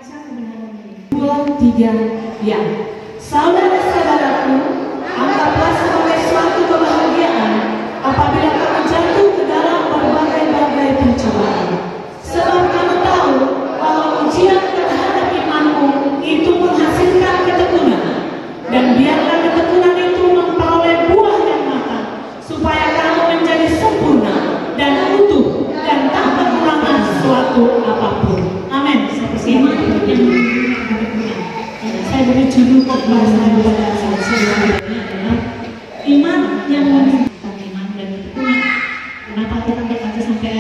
baca kebenaran ini. 2, 3, ya. Saudara-saudaraku, anggaplah sebagai suatu kebahagiaan apabila kamu jatuh ke dalam berbagai-bagai pencobaan. Sebab kamu tahu bahwa ujian terhadap imanmu itu menghasilkan ketekunan. Dan biarlah ketekunan itu memperoleh buah yang matang, supaya kamu menjadi sempurna dan utuh dan tak kekurangan sesuatu apapun. Amin. Saya beri judul khotbah saya pada saat ini adalah iman yang menunjukkan iman dan ketekunan. Kenapa kita baca sampai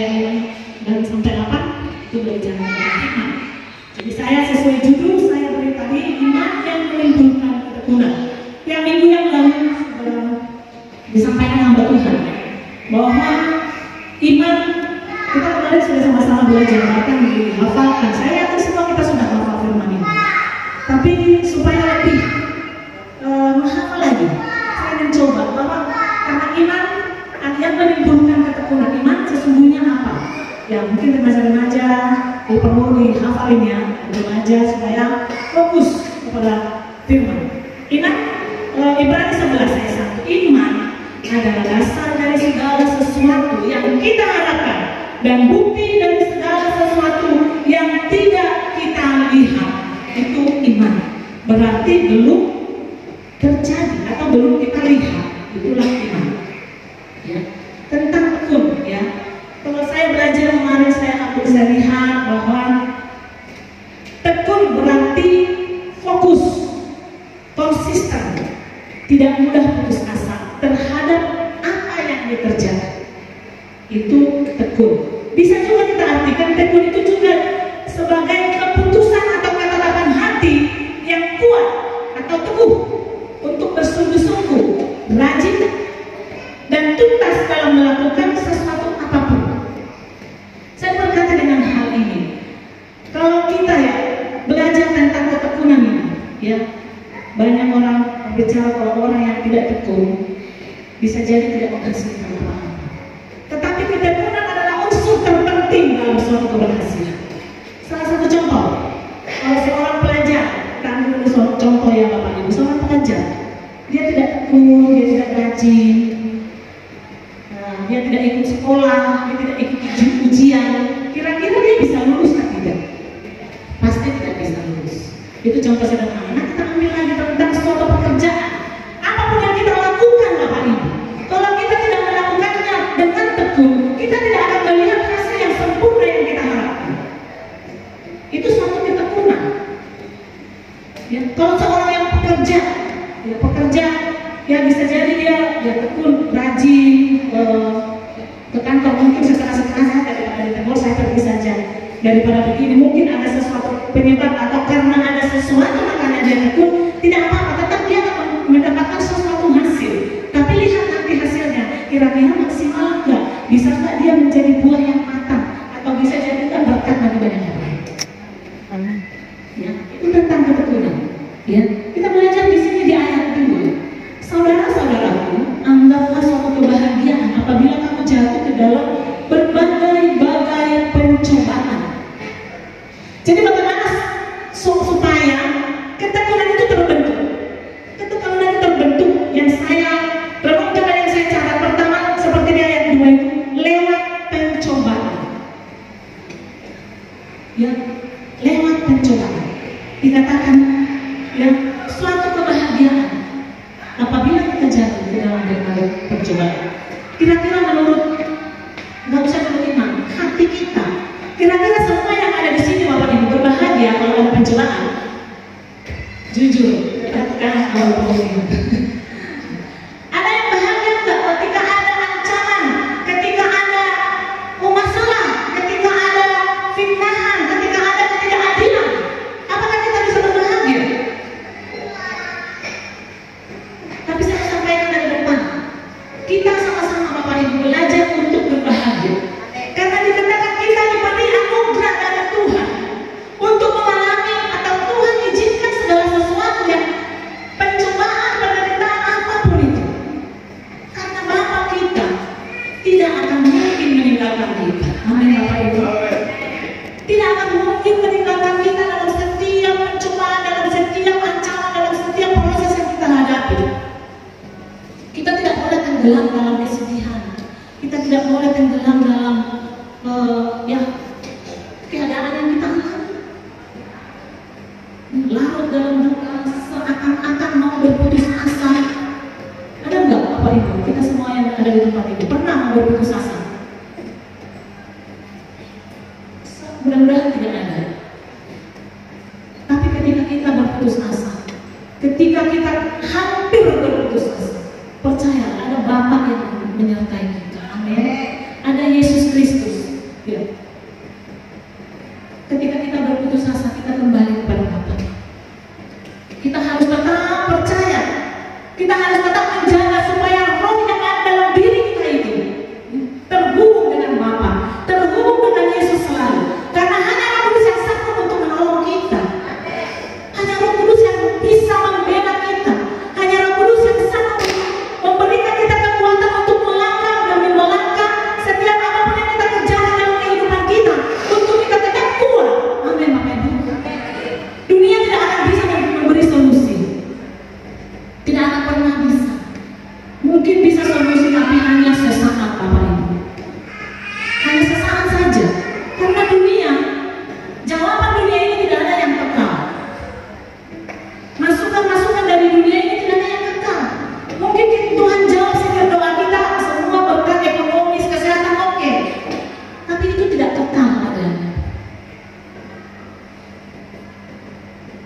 8? Itu belajar tentang iman. Jadi saya sesuai judul saya beri tadi, iman yang menimbulkan ketekunan. Yang minggu yang lalu disampaikan hamba Tuhan bahwa iman kita kemarin sudah sama-sama belajar, bahkan dihafalkan. Saya yakin semua kita sudah hafal firman ini. Tapi supaya lebih menghafal lagi, saya mencoba bahwa karena iman yang menimbulkan ketekunan, iman sesungguhnya apa? Ya mungkin remaja-remaja perlu dihafalin ya, remaja supaya fokus kepada firman. Iman, Ibrani 11 ayat 1, iman adalah dasar dari segala sesuatu yang kita harapkan dan bukti dari segala sesuatu yang tidak kita lihat. Itu iman, berarti belum terjadi atau belum kita lihat, itulah iman. Ya. Tentang tekun, ya. Kalau saya belajar kemarin saya lihat bahwa tekun berarti fokus, konsisten, tidak mudah putus asa terhadap apa yang dikerjakan. Itu tekun. Bisa juga kita artikan tekun itu juga sebagai keputusan atau ketetapan hati yang kuat atau teguh untuk bersungguh-sungguh, rajin dan tuntas dalam melakukan sesuatu apapun. Saya berkata dengan hal ini, kalau kita ya belajar tentang ketekunan ini, ya banyak orang bicara kalau orang yang tidak tekun bisa jadi tidak menghasilkan apa-apa. Tetapi ketekunan adalah unsur terpenting dalam suatu keberhasilan. Salah satu contoh, kalau seorang pelajar, kita ambil dulu contoh ya Bapak Ibu, seorang pelajar, dia tidak tekun, dia tidak rajin, dia tidak ikut sekolah, dia tidak ikut ujian, kira-kira dia bisa lulus atau tidak? Pasti tidak bisa lulus. Itu contoh sederhana. Kita ambil lagi tentang suatu pekerjaan, apapun yang kita lakukan Bapak Ibu, kalau kita tidak melakukannya dengan tekun, kita tidak akan melihat hasil yang sempurna yang kita harapkan. Itu suatu ketekunan. Ya, kalau seorang yang pekerja, ya bisa jadi dia tekun, rajin, ke kantor mungkin setengah-setengah saja daripada di tempat saya pergi saja. Daripada begini mungkin ada sesuatu penyebab atau karena ada sesuatu makanya dia tekun, tidak apa-apa, tetap dia akan mendapatkan sesuatu hasil. Tapi lihat nanti hasilnya, kira-kira maksimal enggak? Bisa enggak dia menjadi buah yang matang atau bisa jadi berkat bagi banyak orang? Ya, itu tentang ketekunan. Ya, kita belajar di sini di ayat 2. Saudara-saudaraku, anggaplah suatu kebahagiaan apabila kamu jatuh ke dalam berbagai-bagai pencobaan. Jadi bagaimana supaya ketekunan itu terbentuk? Ketekunan itu terbentuk yang saya renungkan dan yang saya catat pertama seperti di ayat 2 itu lewat pencobaan. Ya, lewat pencobaan. Dikatakan ya suatu kebahagiaan apabila kita jatuh ke dalam berbagai pencobaan. Kira-kira menurut, nggak usah menurut iman, hati kita, kira-kira semua yang ada di sini Bapak Ibu berbahagia kalau ada pencobaan? Jujur, katakan kalau ada yang bahagia enggak ketika ada ancaman, ketika ada masalah, ketika ada fitnahan, ketika ada ketidakadilan? Apakah kita bisa berbahagia? Tapi saya sampaikan dari depan, kita sama-sama Bapak Ibu belajar untuk berbahagia. Karena dikatakan kita diberi anugerah dari Tuhan untuk mengalami atau Tuhan izinkan segala sesuatu yang pencobaan, penderitaan keadaan yang kita alami. Larut dalam duka, seakan-akan mau berputus asa. Ada nggak Bapak Ibu? Kita semua yang ada di tempat ini pernah mau berputus asa? Mudah-mudahan tidak ada. Tapi ketika kita berputus asa, ketika kita hampir berputus asa, percaya ada Bapa yang menyertai kita. Amin. Ada Yesus Kristus. Ya. Ketika kita berputus asa, kita kembali kepada Bapa. Kita harus tetap percaya. Kita harus tetap menjaga supaya roh yang ada dalam diri kita itu terhubung dengan Bapa, terhubung dengan Yesus selalu. Karena hanya Roh Kudus yang sanggup untuk menolong kita. Hanya Roh Kudus yang bisa membela kita. Hanya Roh Kudus yang sanggup memberikan kita kekuatan untuk melangkah demi melangkah setiap apapun yang kita kerjakan dalam kehidupan kita, untuk kita tetap kuat. Amin, Bapak Ibu. Dunia tidak akan bisa memberi solusi. Tidak akan pernah bisa. Mungkin bisa solusi, tapi hanya sesaat, Bapak Ibu. Hanya sesaat saja. Karena dunia, jawaban dunia ini tidak ada yang kekal. Masukan-masukan dari dunia ini tidak ada yang kekal. Mungkin Tuhan jawab setiap doa kita, semua berkat ekonomis, kesehatan oke. Tapi itu tidak kekal adanya.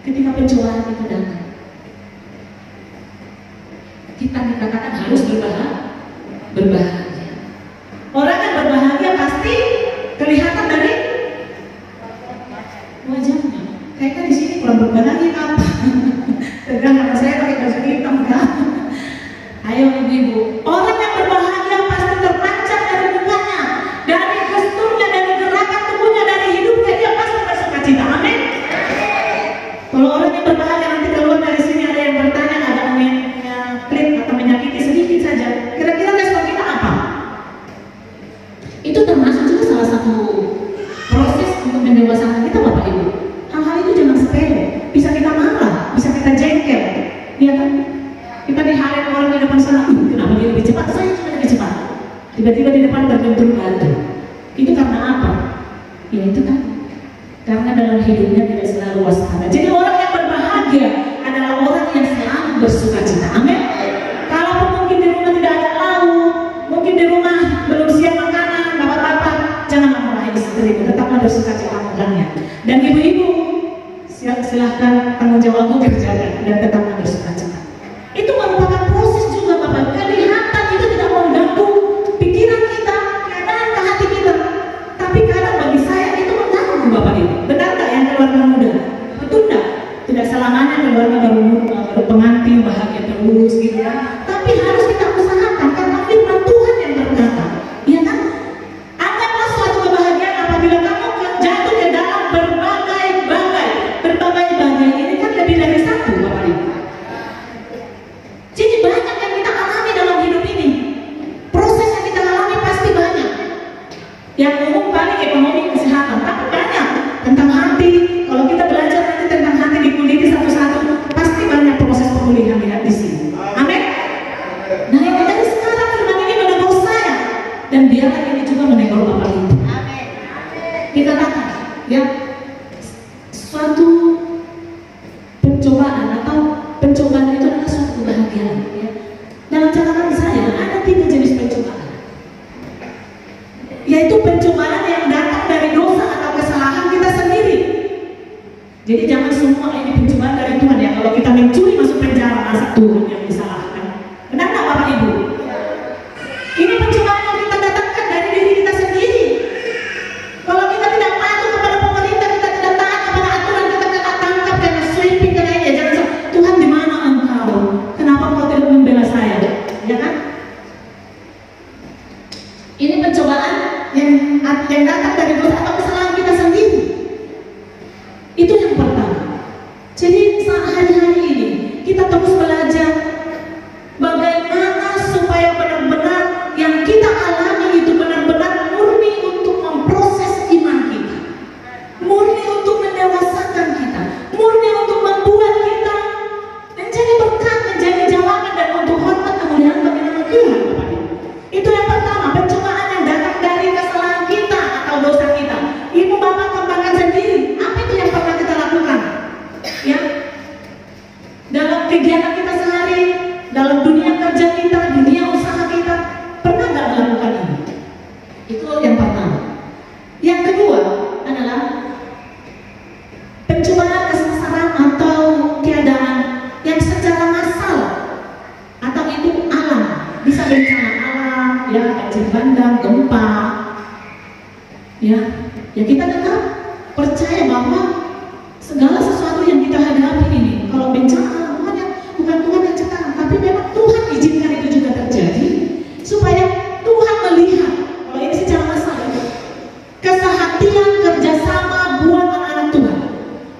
Ketika pencobaan itu datang, kita dikatakan harus berbahagia. Orang yang berbahagia pasti kelihatan dari wajahnya. Kayaknya di sini kurang berbahagia apa? Tegang karena saya pakai baju hitam kan? Ayo ibu-ibu, orang yang berbahagia pasti terpancar dari mukanya, dari gesturnya, dari gerakan tubuhnya, dari hidupnya, dia pasti bersukacita. Amin. Kalau orang yang berbahagia nanti keluar dari sini ada yang bertanya, ada yang klik atau menyakiti sedikit saja, kira-kira respon kita apa? Itu termasuk juga salah satu proses untuk mendewasakan kita, Bapak Ibu. Hal-hal itu jangan sepele. Bisa kita marah, bisa kita jengkel, ya kan? Kita dihalet orang di depan sana, kenapa dia lebih cepat? Saya juga lebih cepat. Tiba-tiba di depan terbentur batu. Itu karena apa? Ya itu kan, karena dalam hidupnya tidak selalu waspada. Jadi orang yang berbahagia adalah orang yang selalu bersukacita. Amin. Kalaupun mungkin di rumah tidak ada lauk, mungkin di rumah belum siap makanan, bapak-bapak, janganlah marahi istri, tetaplah bersukacita makannya. Dan ibu-ibu, silahkan tanggung jawabmu kerjakan dan tetaplah bersukacita. Itu merupakan proses juga, Bapak. Kelihatan itu tidak mengganggu pikiran kita, keadaan ke hati kita. Tapi kadang bagi saya itu mengganggu, Bapak Ibu. Benar nggak yang keluarga muda? Betul nggak? Tidak selamanya keluarga baru pengantin bahagia terus gitu kan. Tapi harus kita usahakan karena firman Tuhan yang berkata, ya kan? Anggaplah suatu kebahagiaan apabila kamu jatuh ke dalam berbagai-bagai ini kan lebih dari satu, Bapak Ibu. Jadi banyak yang kita alami dalam hidup ini. Proses yang kita alami pasti banyak. Yang umum paling ekonomi, kesehatan, tapi banyak tentang hati. Kalau kita belajar nanti tentang hati dikuliti satu-satu, pasti banyak proses pemulihan di sini. Amin. Nah, yang dari sekarang firman ini menegur saya, dan biarlah ini juga menegur Bapak Ibu. Kita katakan, ya, suatu pencobaan atau pencobaan itu adalah suatu kebahagiaan. Ya. Dalam catatan saya ada 3 jenis pencobaan, yaitu pencobaan yang datang dari dosa atau kesalahan kita sendiri. Jadi jangan semua ini pencobaan dari Tuhan ya. Kalau kita mencuri masuk penjara, masa Tuhan yang disalahkan? Benar nggak Bapak Ibu? Ini pencobaan yang kita datangkan dari diri kita sendiri. Kalau kita tidak patuh kepada pemerintah, kita tidak taat kepada aturan, kita kena tangkap, kena sweeping, kena ini. Jangan so, Tuhan di mana engkau? Kenapa kau tidak membela saya? Ya kan? Ini pencobaan yang datang dari dosa atau kesalahan kita sendiri. Itu yang pertama. Jadi saat hari-hari ini kita terus belajar Ya kita tetap percaya bahwa segala sesuatu yang kita hadapi ini, kalau bencana bukan Tuhan yang ciptakan, tapi memang Tuhan izinkan itu juga terjadi supaya Tuhan melihat, kalau ini secara masalah, kesehatian kerjasama buat anak-anak Tuhan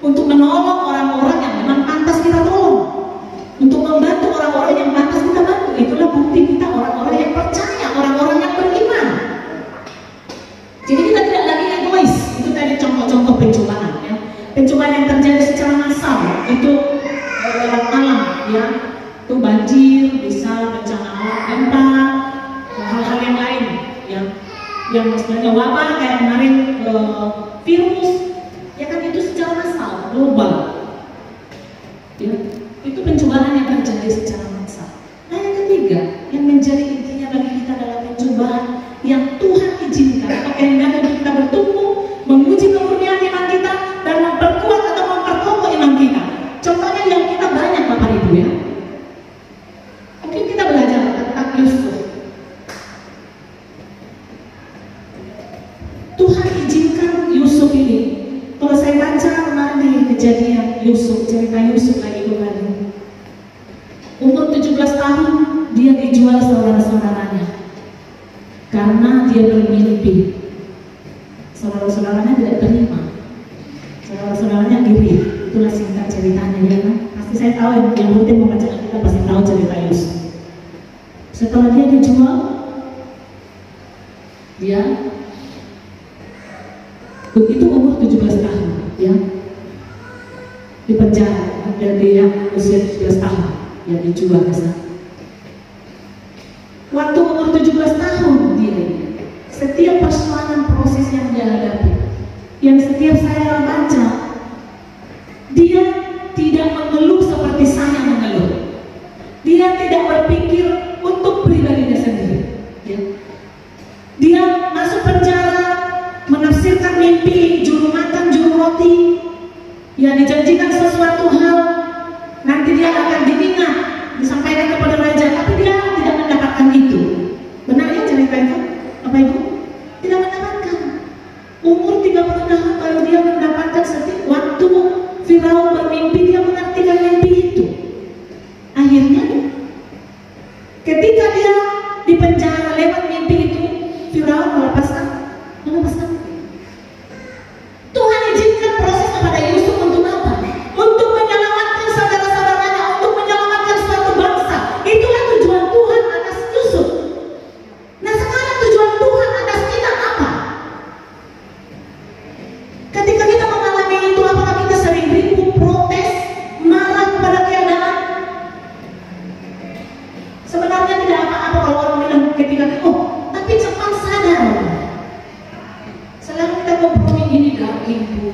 untuk menolong orang-orang yang memang pantas kita tolong, untuk membantu orang-orang yang pantas kita bantu. Itulah bukti kita orang-orang yang percaya, orang-orang yang beriman. Jadi kita tidak lagi egois. Itu tadi contoh-contoh pencobaan, ya. Pencobaan yang terjadi secara massal itu dalam alam, ya. Itu banjir, bisa bencana alam gempa, hal-hal yang lain, ya. Yang sebenarnya wabah kayak kemarin virus, ya kan, itu secara massal, global. Ya. Itu pencobaan yang terjadi secara massal. Nah, yang ketiga, yang menjadi intinya bagi kita dalam pencobaan yang Tuhan izinkan atau kehendak untuk kita bertumbuh, menguji kemurnian iman kita dan memperkuat atau memperkokoh iman kita. Contohnya yang kita banyak, Bapak Ibu, ya. Mungkin kita belajar tentang Yusuf. Tuhan izinkan Yusuf ini. Kalau saya baca kemarin di Kejadian Yusuf, cerita Yusuf lagi kembali. Umur 17 tahun dia dijual saudara-saudaranya karena dia bermimpi. Saudara-saudaranya tidak terima, saudara-saudaranya iri. Itulah singkat ceritanya, ya kan? Pasti saya tahu yang rutin membaca kita pasti tahu cerita Yusuf. Setelah dia dijual, dia itu umur 17 tahun, ya, di penjara. Dia usia 17 tahun, ya, dijual ke sana. Waktu umur 17 tahun dia, setiap persoalan proses yang dia hadapi, yang setiap saya baca, dia tidak mengeluh seperti saya mengeluh. Dia tidak berpikir untuk pribadinya sendiri, ya. Dia masuk penjara, menafsirkan mimpi juru makan, juru roti, ya, dijanjikan sesuatu hal, nanti dia akan diingat, disampaikan kepada raja, tapi dia tidak mendapatkan itu. Benar ya cerita itu, Bapak Ibu? Tidak mendapatkan. Umur 30 tahun baru dia mendapatkan setiap waktu Firaun bermimpi, dia mengartikan mimpi itu. Akhirnya, ketika dia di penjara lewat mimpi itu, Firaun melepaskan. Tuhan izinkan proses kepada Yusuf untuk apa? Untuk menyelamatkan saudara-saudaranya, untuk menyelamatkan suatu bangsa. Itulah tujuan Tuhan atas Yusuf. Nah, sekarang tujuan Tuhan atas kita apa? Ketika kita mengalami itu, apakah kita sering ribut, protes, marah kepada keadaan? Sebenarnya tidak apa-apa kalau orang bilang ketika tapi cepat sadar. Selalu kita kompromi, ini daging Bu,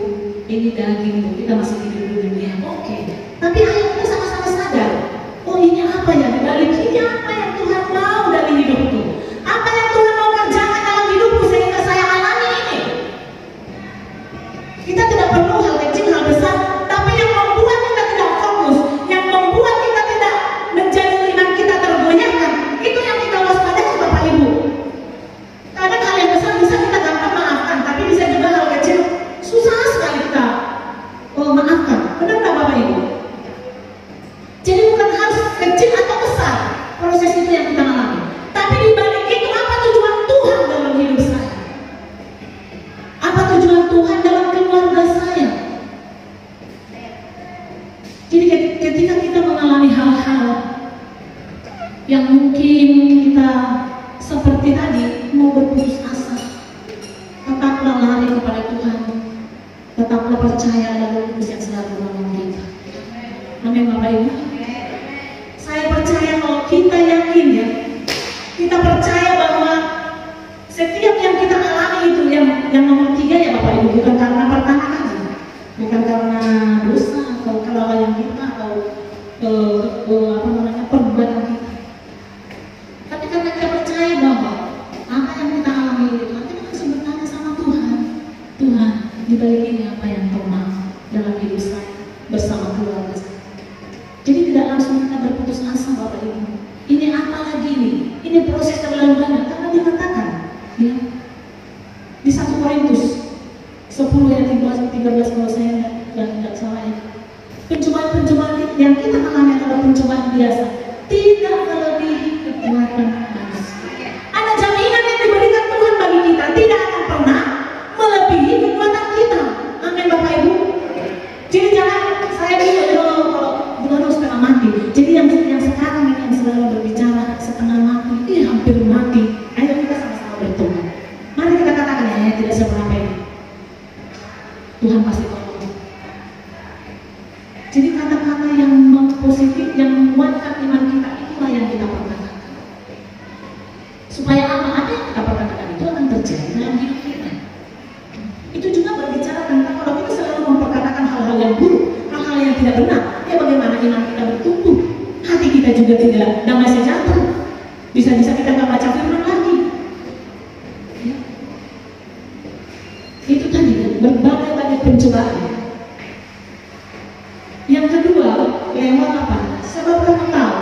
ini daging Bu, kita masih hidup di dunia, oke. Tapi ayo kita sama-sama sadar, oh ini apa ya di balik ini, apa yang Tuhan mau dari hidupku, apa yang Tuhan mau kerjakan dalam hidupku sehingga saya alami ini. Kita tidak perlu hal kecil, hal besar, tapi yang membuat kita tidak fokus, yang membuat kita tidak menjadi iman kita tergoyahkan, itu yang kita waspadai, Bapak Ibu. Kadang hal yang besar bisa kita gampang maafkan, tapi bisa juga hal kecil susah sekali kita maafkan. Benar nggak Bapak Ibu? Jadi bukan harus kecil atau besar proses itu yang kita alami, tapi di balik itu apa tujuan Tuhan dalam hidup saya? Apa tujuan Tuhan dalam keluarga saya? Jadi ketika kita mengalami hal-hal yang mungkin kita seperti tadi mau berputus asa, tetaplah lari kepada Tuhan, tetaplah percaya dalam Yesus yang selalu menolong kita. Amin Bapak Ibu. Saya percaya kalau kita yakin, ya, kita percaya bahwa setiap yang kita alami itu yang nomor 3, ya Bapak Ibu, bukan karena pertanahan, bukan karena dosa atau kelalaian kita atau perbuatan kita. Tapi karena kita percaya bahwa apa yang kita alami itu, nanti kita langsung bertanya sama Tuhan, Tuhan, di balik ini apa yang Kau mau dalam hidup saya bersama keluarga saya. Jadi tidak langsung kita berputus asa, Bapak Ibu. Ini apa lagi nih? Ini proses terlalu banyak, karena dikatakan, ya, di 1 Korintus 13 kalau saya nggak salah ya. Pencobaan yang kita alami adalah pencobaan biasa, tidak melebihi kekuatan manusia. Ada jaminan yang diberikan Tuhan bagi kita, tidak akan pernah melebihi kekuatan kita. Amin Bapak Ibu. Jadi jangan saya bilang kalau bukan setengah mati. Jadi yang sekarang ini yang selalu berbicara setengah mati, hampir mati. Ayo kita sama-sama bertobat. Mari kita katakan ya, tidak seberapa ini. Tuhan pasti tolong. Jadi kata-kata yang positif, yang menguatkan iman kita, itulah yang kita perkatakan. Supaya apa yang kita perkatakan itu akan terjadi dalam hidup kita. Itu juga berbicara tentang kalau kita selalu memperkatakan hal-hal yang buruk, hal-hal yang tidak benar, ya bagaimana iman kita bertumbuh, hati kita juga tidak damai sejahtera. Bisa-bisa kita nggak baca firman lagi. Ya. Itu tadi berbagai pencobaan. Yang kedua, lewat apa? Sebab kamu tahu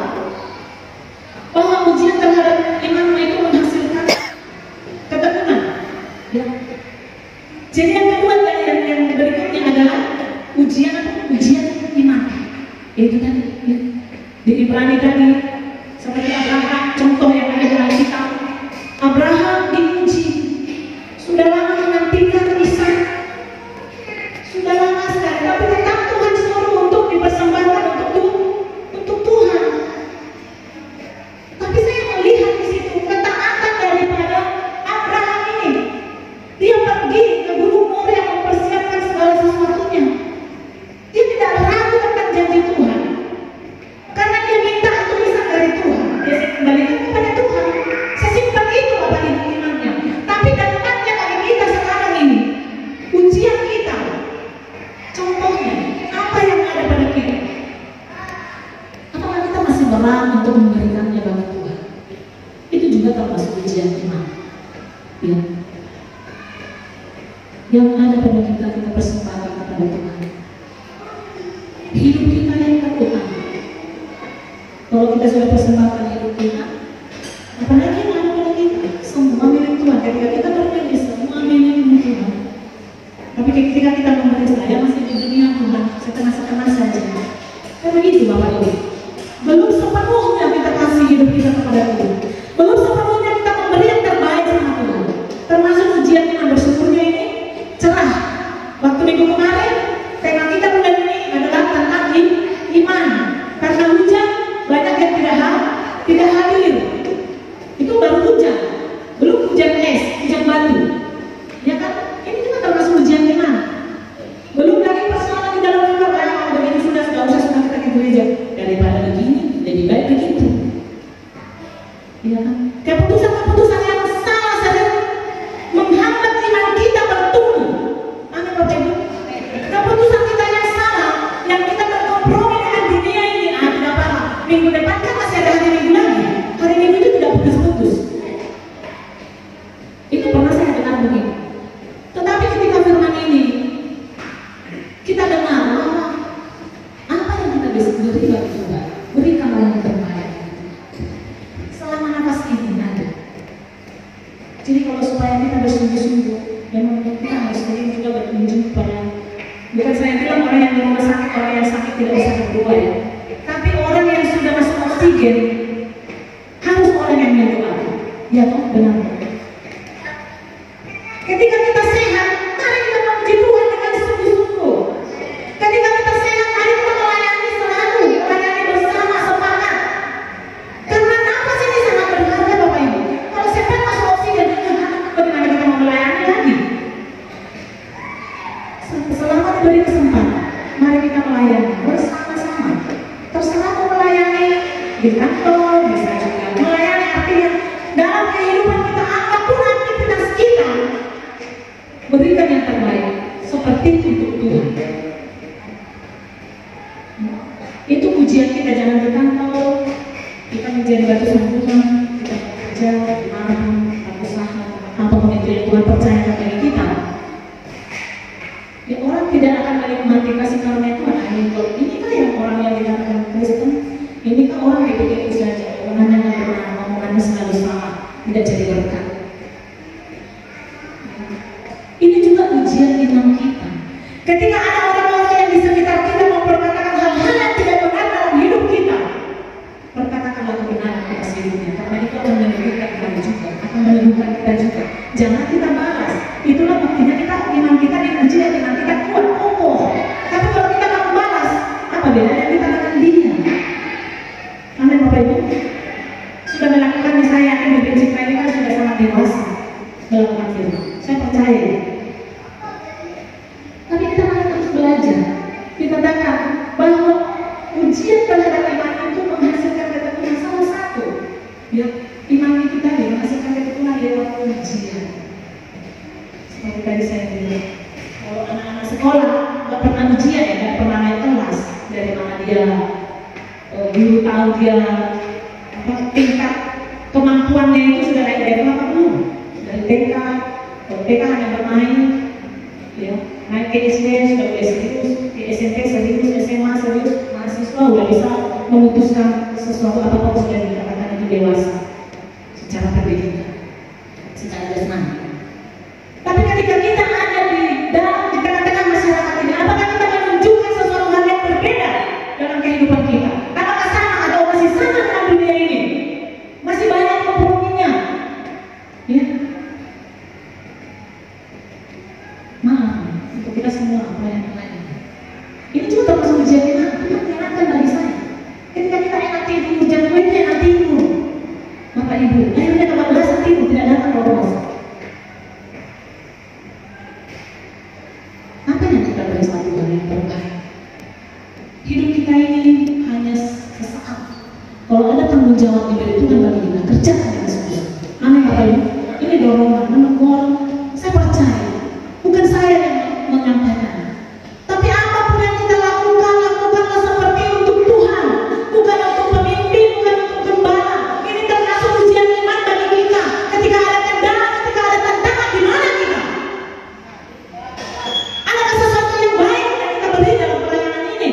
bahwa ujian terhadap imanmu itu menghasilkan ketekunan. Ya. Jadi yang kedua yang berikutnya adalah ujian iman. Itu tadi ya. Di Ibrani tadi seperti Abraham, contoh yang ada dalam kitab. Abraham diuji, sudah lama menantikan Ishak, sudah lama sekali, tapi tetap Tuhan suruh untuk dipersembahkan untuk Tuhan. Tapi saya melihat di situ ketaatan daripada Abraham ini. Dia pergi ke Gunung Moria mempersiapkan segala sesuatunya. Dia tidak ragu tentang janji Tuhan, karena dia minta untuk Ishak dari Tuhan. Dia kembalikan kepada Tuhan. Sesimpel itu Bapak Ibu imannya. Tapi dampaknya bagi kita sekarang ini, ujian kita, contohnya apa yang ada pada kita. Apakah kita masih berani untuk memberikannya bagi Tuhan? Itu juga termasuk ujian iman. Ya. Yang ada pada kita persembahkan kepada Tuhan. Hidup kita yang Tuhan. Kalau kita sudah persembahkan hidup kita, apalagi yang ada pada kita, semua milik Tuhan. Ketika kita berjanji semua milik Tuhan. Tapi ketika kita memberi, saya masih di dunia Tuhan, setengah-setengah saja. Kan begitu Bapak Ibu. Belum sepenuhnya kita kasih hidup kita kepada Tuhan. Belum sepenuhnya kita memberi yang terbaik sama Tuhan. Termasuk ujian iman, bersyukurnya ini cerah. Waktu minggu kemarin, tema kita bulan ini adalah tentang iman. Karena hujan, banyak yang tidak hadir. Itu baru hujan, belum hujan es, hujan batu. Ya kan? Ini juga termasuk ujian iman. Belum lagi persoalan di dalam keluarga. Kalau begini sudah usah kita ke gereja. Daripada begini, lebih baik begitu. Ya kan? Keputusan yang salah saja menghambat iman kita bertumbuh. Amin Bapak Ibu. Keputusan kita yang salah, yang kita berkompromi dengan dunia ini, tidak apa-apa. Minggu depan kan masih ada hari Minggu lagi. Hari Minggu itu tidak putus-putus. Itu pernah saya dengar begini. Tetapi ketika firman ini kita dengar, apa yang kita bisa beri bagi Tuhan? Berikanlah yang terbaik. Selama nafas ini ada. Jadi kalau supaya kita bersungguh-sungguh, memang kita harus juga berkunjung pada, bukan saya bilang orang yang di rumah sakit, orang yang sakit tidak bisa berdoa ya. Tapi orang yang sudah masuk oksigen harus orang yang berdoa. Ya toh, benar. Ketika kita sehat, mari kita memuji Tuhan dengan sungguh-sungguh. Ketika kita sehat, mari kita melayani selalu, melayani bersama, semangat. Karena nafas ini sangat berharga Bapak Ibu. Kalau sehat masuk oksigen, bagaimana kita mau melayani lagi? Selama diberi kesempatan, mari kita melayani bersama-sama. Terserah mau melayani di kantor, bisa juga melayani artinya dalam kehidupan kita, apapun aktivitas kita, berikan yang terbaik seperti untuk Tuhan. Itu ujian kita, jangan di kantor kita menjadi batu sandungan, kita bekerja di mana, usaha, apapun itu yang Tuhan percayakan bagi kita. Ya, orang tidak akan menikmati kasih karunia Tuhan. Ini kan yang orang yang dikatakan Kristen, ini kan orang itu saja, omongannya nggak benar, omongannya selalu salah, tidak jadi berkat. Ini juga ujian iman kita. Ketika ada orang-orang yang di sekitar kita memperkatakan hal-hal yang tidak benar dalam hidup kita, perkatakanlah kebenaran atas hidupnya, karena itu akan meneguhkan kita juga, akan meneguhkan kita juga. Jangan kita balas. Itulah buktinya iman kita diuji, iman kita kuat, kokoh. Tapi kalau kita nggak balas, apa bedanya kita dengan dia? Amin, Bapak Ibu. Sudah melakukan, saya yakin di prinsip ini kan sudah sangat dewasa melakukan itu. Saya percaya. Tapi kita harus terus belajar. Dikatakan bahwa ujian terhadap iman itu menghasilkan ketekunan. Salah satu, ya, iman kita menghasilkan ketekunan lewat ujian. Seperti tadi saya bilang, kalau anak-anak sekolah nggak pernah ujian, ya, nggak pernah naik kelas, dari mana dia guru tahu dia tingkat kemampuannya itu sudah naik level apa belum? Dari TK, TK hanya bermain, ya, naik ke SD sudah mulai serius, di SMP serius, SMA serius, mahasiswa sudah bisa memutuskan sesuatu apapun sudah dikatakan itu dewasa secara pendidikan, secara jasmani. Tapi ketika kita ada di dalam di tengah-tengah masyarakat ini, apakah kita menunjukkan sesuatu hal yang berbeda dalam kehidupan kita? Apakah sama atau masih sama dalam dunia ini? Masih banyak komprominya, ya. Maaf untuk kita semua pelayan-pelayan. Ini juga termasuk ujian kita. Itu menyenangkan bagi saya. Ketika kita enak tidur, jangan kuenya enak tidur. Bapak Ibu, akhirnya kalau bahasa tidur tidak datang ke rumah. Apa yang kita beri satu hal yang berkah? Hidup kita ini hanya sesaat. Kalau ada tanggung jawab diberi Tuhan bagi kita, kerjakan dengan sungguh. Amin, Bapak Ibu. Ini dorongan, menegur. Saya percaya, bukan saya yang menyampaikan, tapi apapun yang kita lakukan, lakukanlah seperti untuk Tuhan, bukan untuk pemimpin, bukan untuk gembala. Ini termasuk ujian iman bagi kita. Ketika ada kendala, ketika ada tantangan, di mana kita? Adakah sesuatu yang baik yang kita beri dalam pelayanan ini?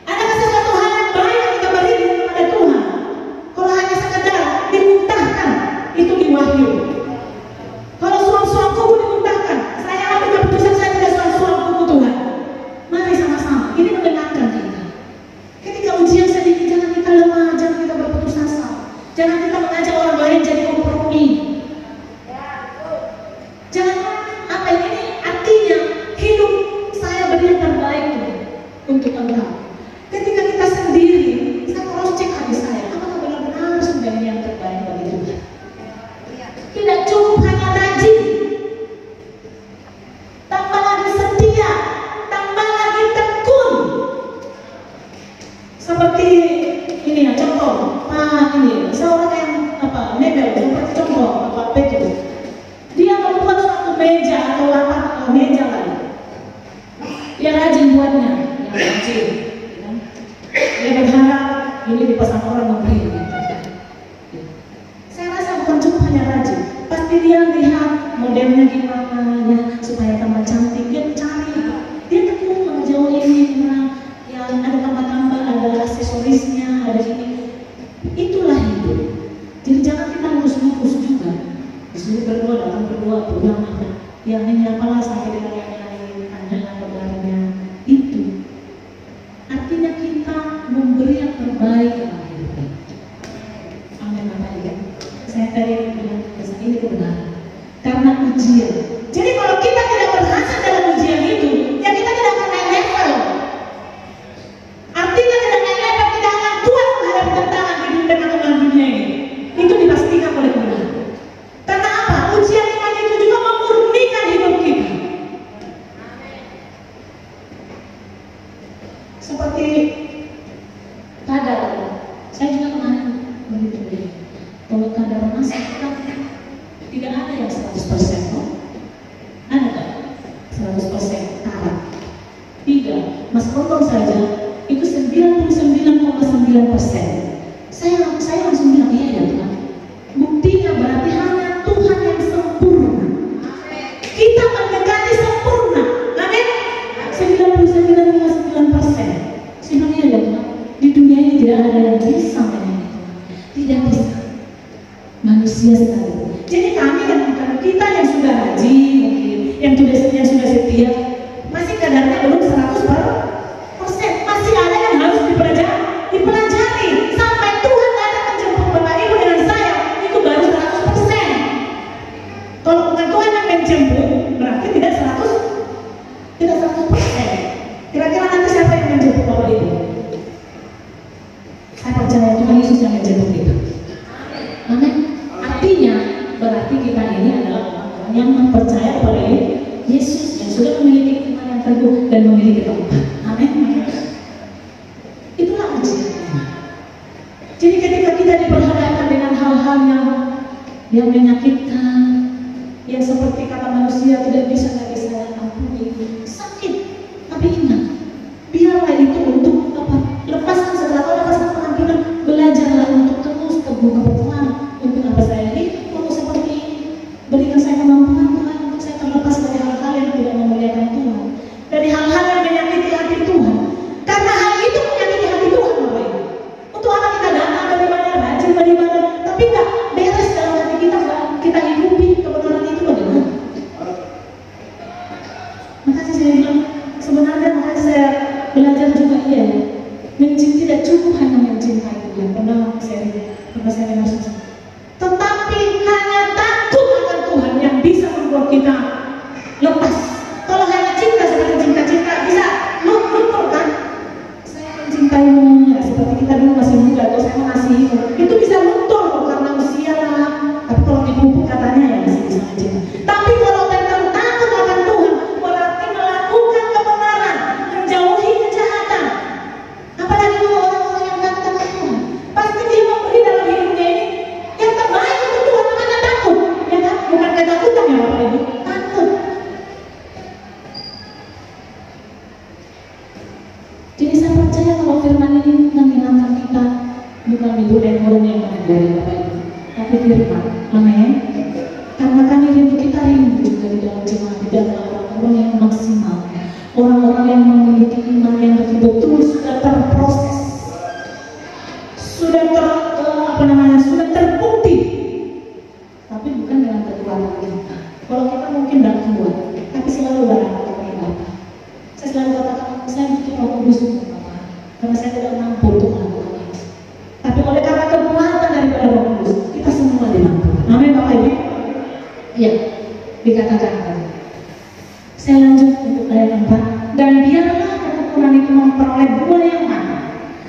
Adakah sesuatu hal yang baik yang kita beri kepada Tuhan? Kalau hanya sekedar dimuntahkan, itu di Wahyu. Kalau suam-suam kubu dimuntahkan, saya ambil keputusan saya tidak suam-suam kubu Tuhan. Mari sama-sama, ini mendengarkan kita. Ketika ujian sedikit, jangan kita lemah, jangan kita berputus asa, jangan kita mengajak orang lain jadi kompromi. Jangan apa ini artinya hidup saya beri yang terbaik untuk engkau. Ketika kita sendiri, saya cross check hati saya, apakah benar-benar sudah ini yang terbaik bagi Tuhan? Tidak cukup hanya rajin, tambah lagi setia, tambah lagi tekun. Seperti ini ya, contoh, ini seorang yang mebel, seperti contoh Pak Petrus. Dia membuat suatu meja atau lapak meja lagi. Dia rajin buatnya, yang rajin. Dia berharap ini dipasang orang membeli. Saya rasa bukan cuma hanya rajin, pasti dia lihat modelnya gimana ya, supaya tambah cantik. Dia cari, dia tekun menjauh ini, yang ada tambah-tambah, ada aksesorisnya, ada ini. Itulah hidup. Jadi jangan kita lurus-lurus juga. Disuruh berdua, datang berdua, pulang ada. Yang ini apalah sampai dengan yang lain, ada kabarnya. Itu artinya kita memberi yang terbaik dalam hidup kita. Amin, Bapak Ibu. Saya tadi bilang ini kebenaran. Karena ujian. Jadi kalau kita tidak berhasil dalam ujian itu, ya kita tidak akan naik level. Artinya tidak naik level, tidak akan kuat menghadapi tantangan hidup dan tantangan dunia ini. Itu dipastikan oleh Tuhan. Karena apa? Ujian iman itu juga memurnikan hidup kita. Seperti kadar. Saya juga kemarin begitu. Kalau kadar emas kita tidak ada yang 100%, no? Ada nggak? 100% karat. Tidak. Mas potong saja itu 99,9%. Saya langsung bilang iya ya Tuhan. Buktinya berarti hanya Tuhan yang sempurna. Kita mendekati sempurna. Amin. 99,9%. Saya bilang iya ya Tuhan. Di dunia ini tidak ada yang bisa menyanyi Tuhan. Tidak bisa. Manusia sekali. Jadi kami yang kita yang sudah rajin, mungkin yang sudah setia, masih kadarnya Yesus yang menjemput kita. Amin. Artinya berarti kita ini adalah orang yang percaya kepada Yesus, yang sudah memiliki iman yang teguh dan memiliki taubat. Amin. Itulah ujian. Jadi ketika kita diperhadapkan dengan hal-hal yang menyakitkan, yang seperti kata manusia tidak bisa saya ampuni, sakit, tapi ingat, biarlah itu untuk apa? Lepaskan segala, lepaskan pengampunan, belajarlah untuk terus teguh kebetulan untuk apa saya ini, untuk seperti ini. Berikan saya kemampuan Tuhan untuk saya terlepas dari hal-hal yang tidak memuliakan Tuhan, dari hal-hal yang menyakiti hati Tuhan. Karena hal itu menyakiti hati Tuhan, Bapak Ibu. Untuk apa kita datang beribadah, rajin beribadah, tapi nggak beres dalam hati kita, nggak kita hidupi kebenaran itu bagaimana? Makanya saya bilang, sebenarnya makanya saya belajar juga mencintai tidak cukup hanya mencintai Tuhan. Pernah saya masuk, tetapi hanya takut akan Tuhan yang bisa membuat kita lepas. Kalau hanya cinta seperti cinta-cinta bisa luntur kan? Saya mencintaimu ya, seperti kita dulu masih muda, atau saya mengasihi itu bisa luntur karena usia lah. Tapi kalau dipupuk katanya ya masih bisa mencinta. Tapi kalau tentang takut akan Tuhan berarti melakukan kebenaran, menjauhi kejahatan. Apalagi kalau orang-orang yang takut akan Tuhan, pasti dia memberi dalam hidupnya ini yang terbaik untuk Tuhan. Makanya takut, ya kan? Bukan ketakutan ya Bapak Ibu, takut. Jadi saya percaya kalau firman ini mengingatkan kita bukan bulan-bulan yang menghindari Bapak Ibu, tapi firman, amin. Karena kami kita rindu juga di dalam jemaat, di dalam orang-orang yang maksimal, orang-orang yang memiliki iman yang betul-betul sudah terproses, sudah sudah terbukti, tapi bukan dengan kekuatan kita. Kalau kita mungkin tidak kuat, tapi selalu barang kepada Bapa. Saya selalu katakan, saya butuh Roh Kudus untuk Bapa, karena saya tidak mampu untuk melakukan itu. Tapi oleh karena kekuatan daripada Roh Kudus, kita semua dimampu. Amin Bapak Ibu. Ya, dikatakan tadi. Saya lanjut untuk ayat 4. Dan biarlah ketekunan itu memperoleh buah yang matang,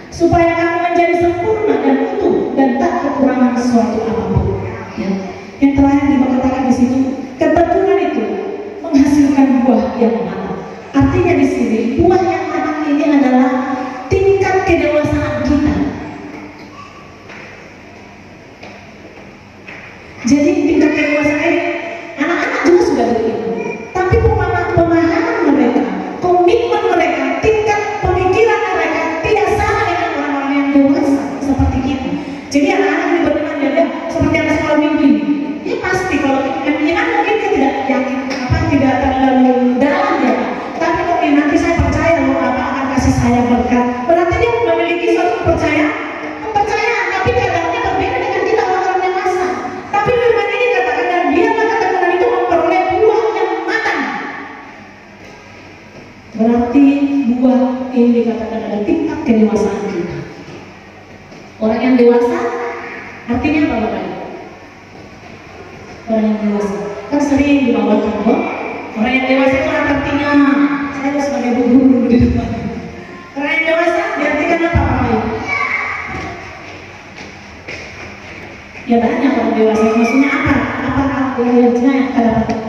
supaya kamu menjadi sempurna dan utuh dan tak kekurangan sesuatu apapun. Ya. Yang terakhir dikatakan di situ, ketekunan itu menghasilkan buah yang matang. Artinya di sini buah yang matang ini adalah tingkat kedewasaan kita. Jadi tingkat kedewasaan ini anak-anak juga sudah begitu. Tapi pemahaman mereka, komitmen mereka, tingkat pemikiran mereka tidak sama dengan orang-orang yang dewasa seperti kita. Jadi anak-anak ini beriman dia seperti anak sekolah minggu ini. Ini pasti kalau iman mungkin dia tidak yakin tidak terlalu dalam ya. Tapi mungkin nanti saya percaya bahwa Bapak akan kasih saya berkat. Berarti dia memiliki suatu kepercayaan, tapi kadangnya berbeda dengan kita orang-orang dewasa. Tapi firman ini katakan dan biarlah ketekunan itu memperoleh buah yang matang. Berarti buah ini dikatakan ada tingkat kedewasaan kita. Orang yang dewasa artinya apa Bapak? Orang yang dewasa kan sering dibawakan kok. Orang yang dewasa itu artinya saya sebagai guru di depan. Orang yang dewasa diartikan apa Bapak? Ya banyak orang dewasa, maksudnya apa? Apa artinya yang kita dapatkan?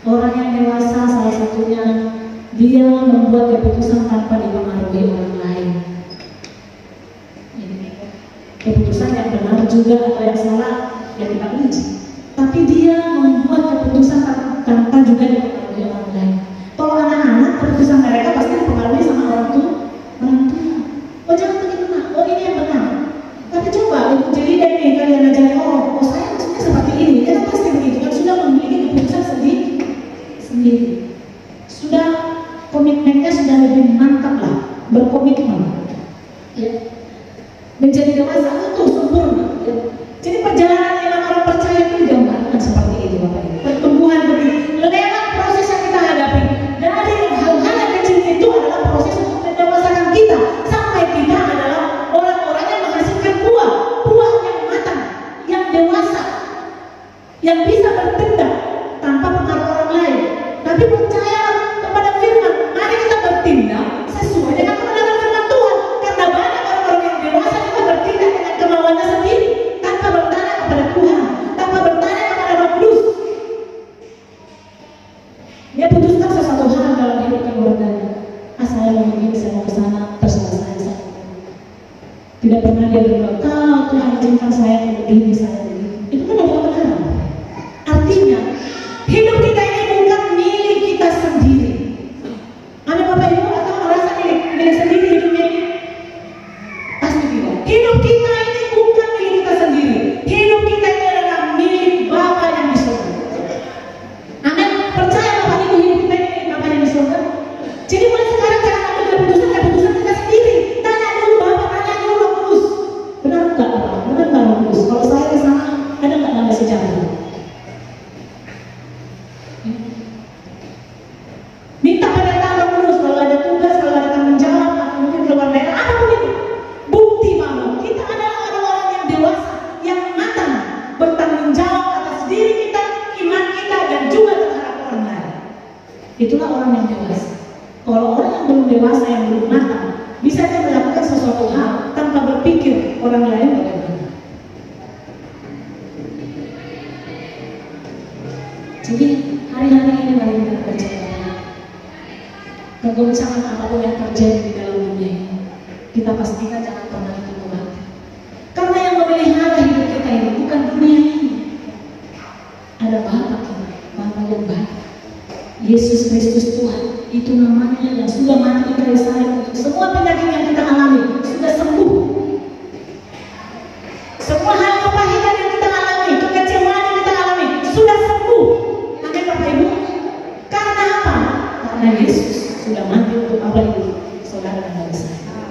Orang yang dewasa salah satunya dia membuat keputusan tanpa dipengaruhi orang lain. Keputusan yang benar juga atau yang salah ya kita benci. Tapi dia membuat keputusan tanpa juga dipengaruhi orang lain. Kalau anak-anak keputusan mereka pasti dipengaruhi sama orang tua. Oh jangan begitu nak, oh ini yang benar. Tapi coba untuk jadi ini kalian ajar oh saya maksudnya seperti ini. Ya kan pasti begitu kan sudah memiliki keputusan sendiri. Sudah komitmennya sudah lebih mantap lah, berkomitmen. Ya. Menjadi dewasa utuh sempurna. Ya. Jadi perjalanan yang orang percaya itu digambarkan seperti itu Bapak Ibu. Pertumbuhan lewat proses yang kita hadapi. Dari hal-hal yang kecil itu adalah proses untuk mendewasakan kita sampai kita adalah orang-orang yang menghasilkan buah yang matang, yang dewasa, yang bisa bertindak tanpa pengaruh orang lain. Tapi percaya kepada firman, mari kita bertindak sesuai dengan kebenaran firman Tuhan. Karena banyak orang-orang orang yang dewasa. Kalau orang yang belum dewasa, yang belum matang, bisa dia melakukan sesuatu hal tanpa berpikir orang lain bagaimana. Jadi hari-hari ini mari kita percaya, kegoncangan apapun yang terjadi di dalam dunia ini, kita pastikan jangan pernah itu mati. Karena yang memelihara hidup kita ini bukan dunia ini. Ada Bapa kita, Bapa yang baik. Yesus Kristus Tuhan, itu namanya yang sudah mati di kayu salib untuk semua penyakit yang kita alami, sudah sembuh. Semua hal kepahitan yang kita alami, kekecewaan yang kita alami, sudah sembuh. Amin Bapak Ibu. Karena apa? Karena Yesus sudah mati untuk apa itu? Saudara dan saya.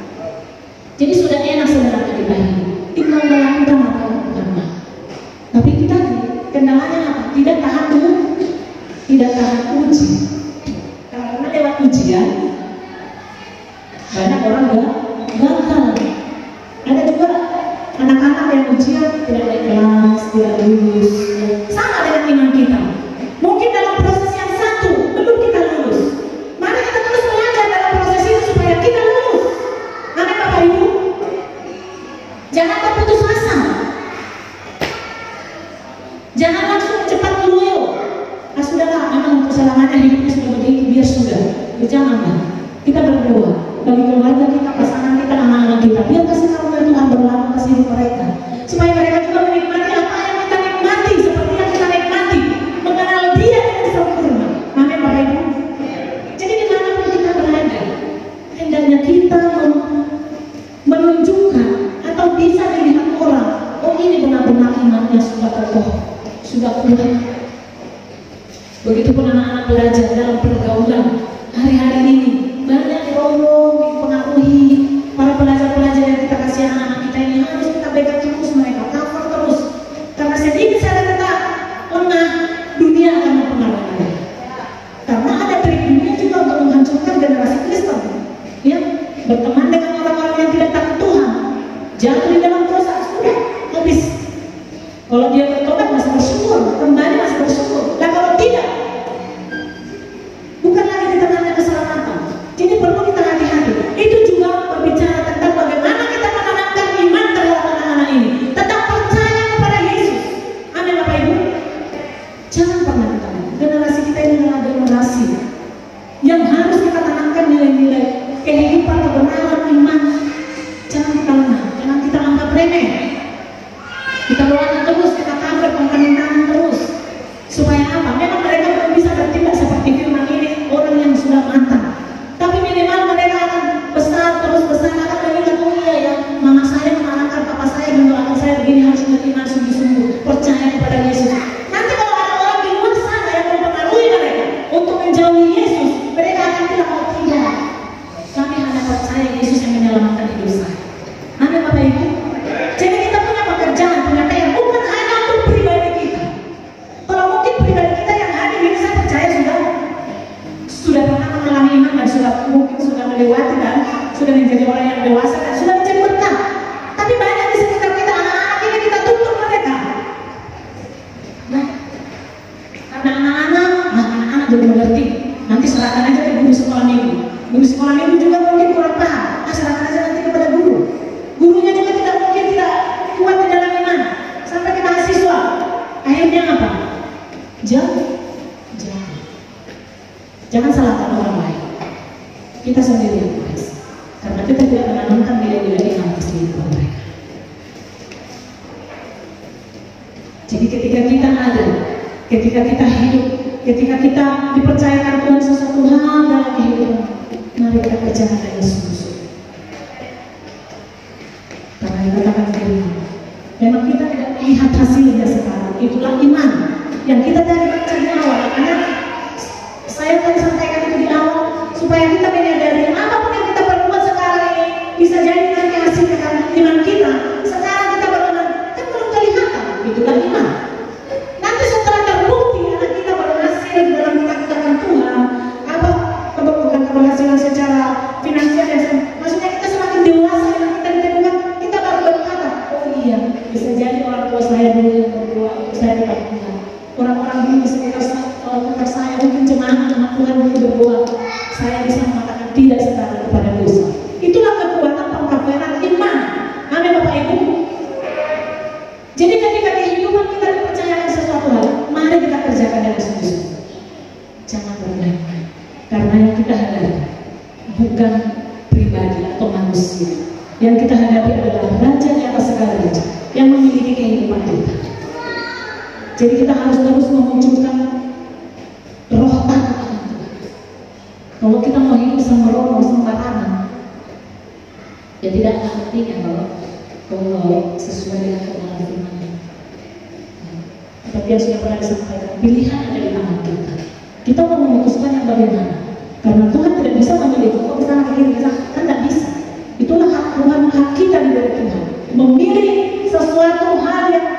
Jadi sudah enak saudara beribadah, tinggal melakukan apa yang Tuhan mau. Tapi kita kendalanya apa? Tidak tahan uji. Karena lewat ujian banyak orang gagal. Ada juga anak-anak yang ujian tidak naik kelas, tidak lulus. Sama dengan iman kita. Mungkin dalam proses yang satu belum kita lulus. Mari kita terus belajar dalam proses itu supaya kita lulus. Amin Bapak Ibu. Jangan terputus asa. Jangan langsung cepat loyo. Sudahlah, memang untuk selamanya hidupnya sudah begitu, biar sudah. Janganlah. Kita berdoa bagi keluarga kita, pasangan kita, anak-anak kita. Biar kasih karunia Tuhan berlalu kasih hidup mereka, supaya mereka juga menikmati apa yang kita nikmati, seperti yang kita nikmati, mengenal Dia dengan sempurna. Amin Bapak Ibu. Jadi dimanapun kita berada, hendaknya kita menunjukkan atau bisa dilihat orang, oh ini benar-benar imannya sudah kokoh, sudah kuat. Begitupun anak-anak belajar dalam pergaulan hari-hari ini, banyak diomong, dipengaruhi. Para pelajar-pelajar yang kita kasih anak-anak kita ini harus kita backup terus mereka, cover terus. Karena sedikit saja kita lengah, dunia akan mempengaruhi mereka. Karena ada trik dunia juga untuk menghancurkan generasi Kristen. Ya, berteman dengan orang-orang yang tidak takut Tuhan, jatuh di dalam dosa, sudah habis. Kalau dia bertobat masih bersyukur, kembali masih bersyukur. Nah kalau tidak, bukan lagi di tengahnya keselamatan. Jadi perlu kita hati-hati. Itu juga berbicara tentang bagaimana kita menanamkan iman terhadap anak-anak ini. Tetap percaya kepada Yesus. Amin Bapak Ibu. Jangan pernah kita. Generasi kita ini adalah generasi yang harus kita tanamkan nilai-nilai kehidupan, kebenaran, iman. Jangan kita lengah, jangan kita anggap remeh. Kita doakan terus, kita cover konten terus. Supaya apa? Memang mereka belum bisa bertindak seperti firman ini, orang yang sudah matang. Tapi minimal mereka akan besar, terus besar, akan mengingat, oh iya ya, mama saya menanamkan, papa saya mendoakan saya begini, harus beriman sungguh-sungguh, percaya kepada Yesus. Nanti kalau ada orang di luar sana yang mempengaruhi mereka untuk menjauhi Yesus, mereka akan bilang, oh tidak, kami hanya percaya Yesus yang menyelamatkan hidup saya. Amin Bapak Ibu. Jadi kita punya pekerjaan, punya PR, bukan hanya untuk pribadi kita. Kalau mungkin pribadi kita yang hadir ini, saya percaya sudah pernah mengalami iman dan mungkin sudah melewati dan sudah menjadi orang yang dewasa dan sudah menjadi berkat. Tapi banyak di sekitar kita, anak-anak ini kita tuntut mereka. Nah, karena anak-anak belum mengerti. Nanti serahkan aja ke guru sekolah minggu. Guru sekolah minggu juga mungkin kurang paham. Serahkan aja nanti kepada guru. Gurunya juga tidak mungkin tidak kuat di dalam iman. Sampai ke mahasiswa. Akhirnya apa? Jangan salahkan orang lain. Kita sendiri yang beres. Karena kita tidak menanamkan nilai-nilai iman di kehidupan mereka. Jadi ketika kita ada, ketika kita hidup, ketika kita dipercayakan Tuhan sesuatu hal dalam kehidupan, mari kita kerjakan dengan sungguh-sungguh. Karena dikatakan firman, memang kita tidak melihat hasilnya sekarang. Itulah iman yang kita dari baca di awal. Karena saya tadi sampaikan itu di awal, supaya kita menyadari apapun yang kita perbuat sekarang ini bisa jadi nanti hasil iman kita. Sekarang kita berdoa, kan belum kelihatan. Itulah iman. Nanti setelah terbukti anak kita berhasil dalam mengatakan Tuhan, apa bukan keberhasilan secara finansial ya, maksudnya kita semakin dewasa yang kita ditemukan, kita baru berkata, oh iya, bisa jadi orang tua saya dulu yang berdoa untuk saya tidak Tuhan. Orang-orang dulu di sekitar saya mungkin jemaah anak Tuhan dulu berdoa. kita hadapi bukan pribadi atau manusia. Yang kita hadapi adalah Raja di atas segala raja yang memiliki kehidupan kita. Jadi kita harus terus memunculkan roh takut akan Tuhan. Kalau kita mau hidup sembrono sembarangan, ya tidak ada artinya kalau sesuai dengan kebenaran firman. Seperti yang sudah pernah disampaikan, pilihan ada di tangan kita. Kita mau memutuskan yang bagaimana? Karena Tuhan tidak bisa memilih. Kok kita kiri kan tidak bisa. Itulah hak Tuhan, hak kita dari Tuhan. Memilih sesuatu hal yang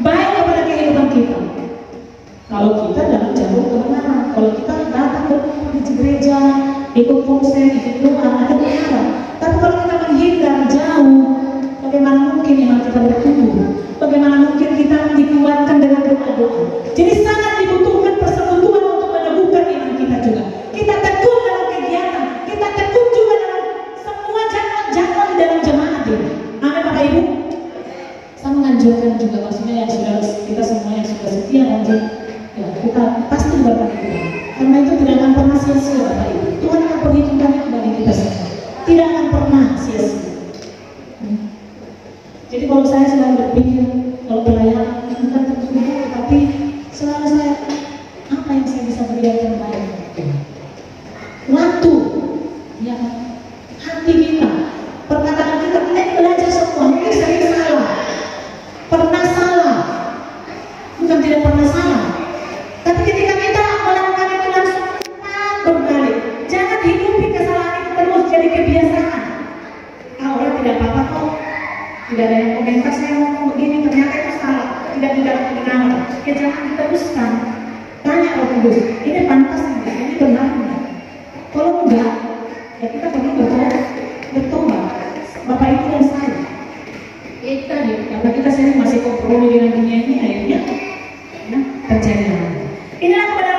baik kepada kehidupan kita. Kalau kita dalam jalur kebenaran, kalau kita datang di gereja, ikut konser, ikut doa, ada kebenaran. Tapi kalau kita menghindar jauh, bagaimana mungkin iman kita bertumbuh? Bagaimana mungkin kita dikuatkan dengan doa-doa? Jadi sangat dibutuhkan persekutuan untuk meneguhkan iman kita juga. Kita tekun dalam kegiatan, kita tekun juga dalam semua jadwal di dalam jemaat ini. Amin Bapak Ibu. Saya menganjurkan juga, maksudnya yang sudah kita semua yang sudah setia lanjut, ya kita pasti berkati Tuhan. Karena itu tidak akan pernah sia-sia Bapak Ibu. Tuhan akan perhitungkan itu bagi kita semua. Tidak akan pernah sia-sia. Jadi kalau saya selalu berpikir kalau pelayanan itu kan tertutup, tapi selalu saya apa yang saya bisa beri yang terbaik? Waktu, ya, hati kita, perkataan kita belajar semua. Mungkin sering salah, pernah salah, bukan tidak pernah salah. Tapi ketika kita melakukan itu langsung berbalik. Jangan hidupi kesalahan itu terus jadi kebiasaan. Orang tidak apa-apa kok. Tidak ada yang komentar saya ngomong begini, ternyata itu salah, tidak kebenaran. Ya jangan diteruskan. Tanya Roh Kudus, ini pantas enggak? Ini benar enggak? Kalau enggak, ya kita perlu bertobat. Bapak Ibu dan saya. Itu tadi, karena kita sering masih kompromi dengan dunia ini, akhirnya ya, terjadi. Inilah kebenaran